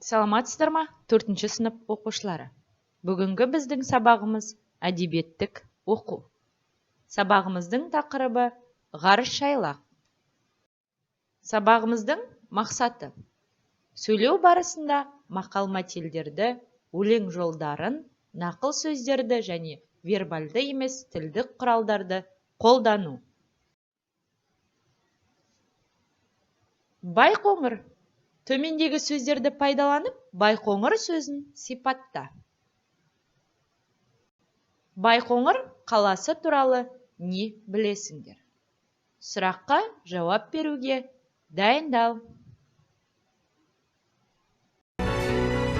Саламатсыздар ма, 4-ші сынып оқушылары? Бүгінгі біздің сабағымыз әдебиеттік оқу. Сабағымыздың тақырыбы ғарыш айлақ. Сабағымыздың мақсаты: сөйлеу барысында мақал-мәтелдерді, өлең жолдарын, нақыл сөздерді және вербальды емес тілдік құралдарды қолдану. Байқоңыр. Төмендегі сөздерді пайдаланып, Байқоңыр сөзін сипатта. Байқоңыр қаласы туралы не білесіңдер? Сұраққа жауап беруге дайындал.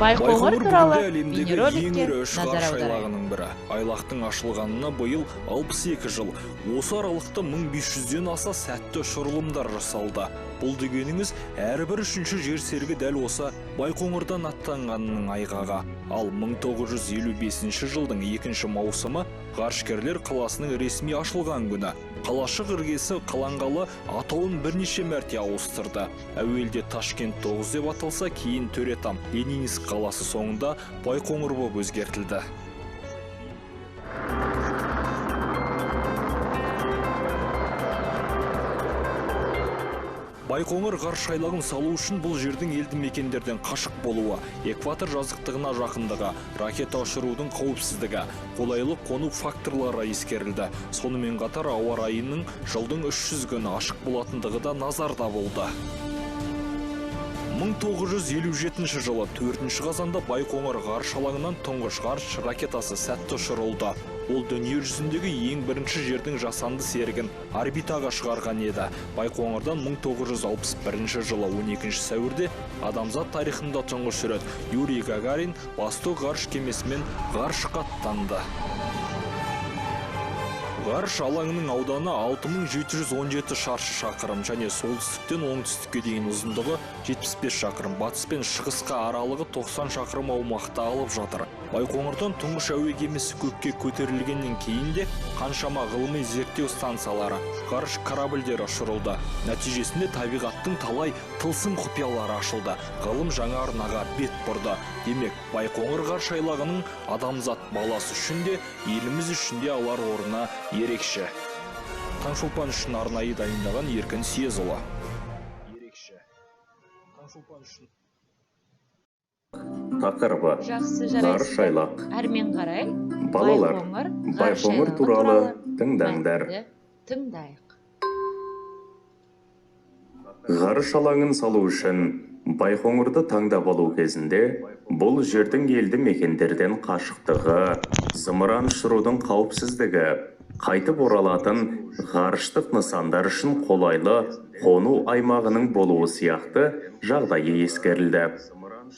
Байқоңыр туралы бейнероликке назар аударайық. Бірі. Айлақтың ашылғанына биыл 62 жыл. Осы аралықта 1500-ден аса сәтті ұшырылымдар жасалды. Бұл дегеніңіз әрбір үшінші жер серігі дәл осы Байқоңырдан аттанғанының айғағы. Ал 1955 жылдың 2 маусымы ғарышкерлер қаласының ресми ашылған күні. Қалашық іргесі қаланғалы атауын бірнеше мәрте ауыстырды. Әуелде Ташкент 9 деп аталса, кейін Төретам, Ленинск қаласы соңында Байқоңыр болып өзгертілді. Байқоңыр ғарыш айлағын салу үшін бұл жердің елді мекендерден қашық болуы, экватор жазықтығына жақындығы, ракета ұшырудың қауіпсіздігі, қолайлы қону факторлары ескерілді. Сонымен қатар ауа райының жылдың 300 күні ашық болатындығы да назарда болды. 1957 жылы 4 қазанда Байқоңыр ғарыш алаңынан тұңғыш ғарыш ракетасы сәтті ұшырылды. Ол дүние жүзіндегі ең бірінші жердің жасанды серігін орбитаға шығарған еді. Байқоңырдан 1961 жылы 12 сәуірде адамзат тарихында тұңғыш рет Юрий Гагарин Восток ғарыш кемесімен ғарышқа аттанды. Ғарыш алаңының ауданы 6717 шаршы шақырым және солтүстіктен оңтүстікке дейін ұзындығы 75 шақырым, батыс пен шығысқа аралығы 90 шақырым аумақты алып жатыр. Байқоңырдан тұңғыш әуе кемесі көкке көтерілгеннен кейін де қаншама ғылыми зерттеу станциялары, ғарыш корабльдері ұшырылды. Нәтижесінде табиғаттың талай тылсым құпиялары ашылды. Ғылым жаңа арнаға бет бұрды. Демек, Байқоңыр ғарыш айлағының адамзат баласы үшін де, еліміз үшін де алар орны ерекше. Таңшолпан үшін арнайы дайындаған Еркін Сезұлы. Тақырыбы: ғарыш айлақ. Әрмен қарай, Балалар, Байқоңыр туралы тыңдаңдар. Тыңдайық. Ғарыш алаңын салу үшін Байқоңырды таңдап алу кезінде бұл жердің елді мекендерден қашықтығы, зымыран ұшырудың қауіпсіздігі, қайтып оралатын ғарыштық нысандар үшін қолайлы қону аймағының болуы сияқты жағдайы ескерілді.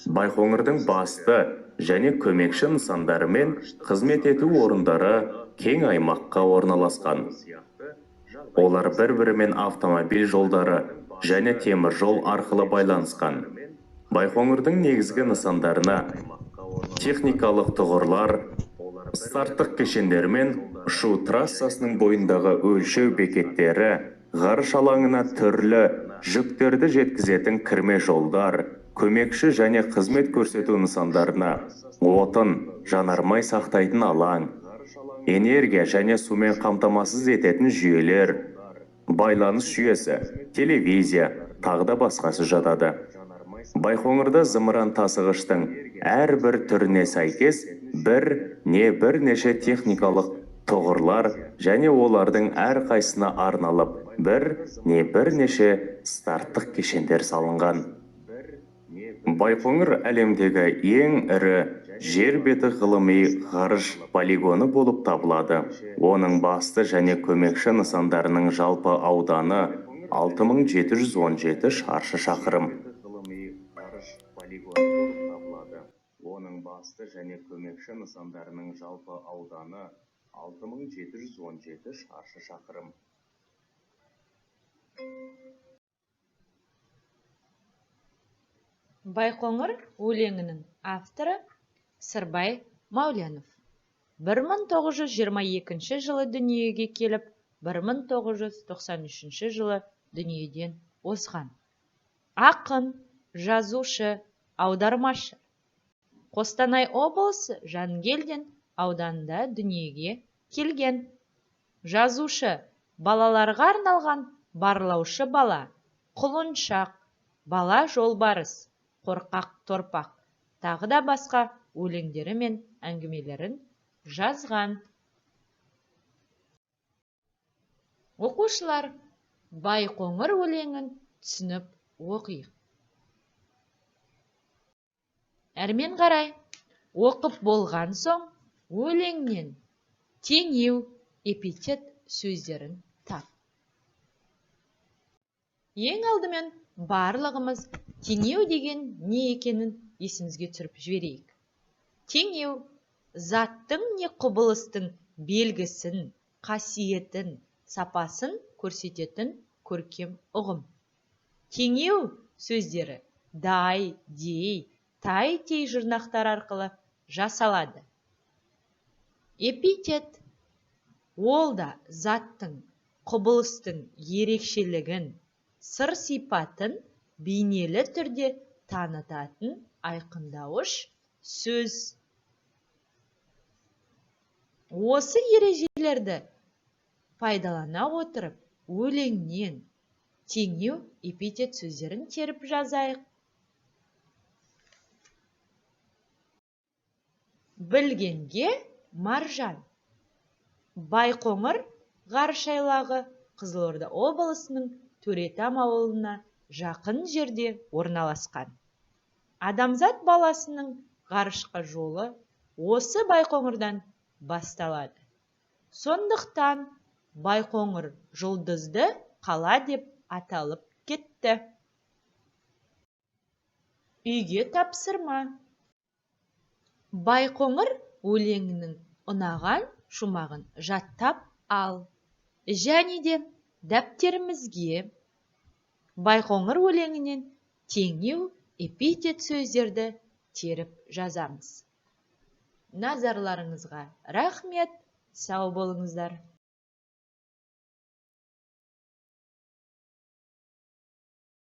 Байқоңырдың басты және көмекші нысандары мен қызмет ету орындары кең аймаққа орналасқан. Олар бір-бірімен автомобиль жолдары және темір жол арқылы байланысқан. Байқоңырдың негізгі нысандарына техникалық тұғырлар, старттық кешендер мен ұшу трассасының бойындағы өлшеу бекеттері, ғарыш алаңына түрлі жүктерді жеткізетін кірме жолдар, көмекші және қызмет көрсету нысандарына отын, жанармай сақтайтын алаң, энергия және сумен қамтамасыз ететін жүйелер, байланыс жүйесі, телевизия, тағы басқасы жатады. Байқоңырда зымыран тасығыштың әрбір түріне сәйкес бірнеше техникалық тұғырлар және олардың әрқайсына арналып бірнеше старттық кешендер салынған. Байқоңыр әлемдегі ең ірі жер беті ғылыми ғарыш полигоны болып табылады. Оның басты және көмекші нысандарының жалпы ауданы 6717 шаршы шақырым. Оның басты және көмекші нысандарының жалпы ауданы 6717 шаршы шақырым. Байқоңыр өлеңінің авторы Сырбай Мәуленов. 1922 жылы дүниеге келіп, 1993 жылы дүниеден озған. Ақын, жазушы, аудармашы. Қостанай облысы Жангелдин ауданында дүниеге келген. Жазушы, балаларға арналған барлаушы бала, құлыншақ, бала жолбарыс, қорқақ торпақ, тағы да басқа өлеңдері мен әңгімелерін жазған. Оқушылар, Байқоңыр өлеңін түсініп оқиық. Әрмен қарай, оқып болған соң, өлеңнен теңеу, эпитет сөздерін тап. Ең алдымен барлығымыз теңеу деген не екенін есімізге түсіріп жіберейік. Теңеу заттың не құбылыстың белгісін, қасиетін, сапасын көрсететін көркем ұғым. Теңеу сөздері дай, дей, тай, тей жұрнақтар арқылы жасалады. Эпитет ол да заттың, құбылыстың ерекшелігін, сыр сипатын бейнелі түрде танытатын айқындауыш сөз. Осы ережелерді пайдалана отырып, өлеңнен теңеу, эпитет сөздерін теріп жазайық. Білгенге маржан. Байқоңыр ғарыш айлағы Қызылорда облысының Төретам ауылына жақын жерде орналасқан. Адамзат баласының ғарышқа жолы осы Байқоңырдан басталады. Сондықтан Байқоңыр жұлдызды қала деп аталып кетті. Үйге тапсырма. Байқоңыр өлеңінің ұнаған шумағын жаттап ал. Және де дәптерімізге Байқоңыр өлеңінен теңеу, эпитет сөздерді теріп жазамыз. Назарларыңызға рахмет, сау болыңыздар.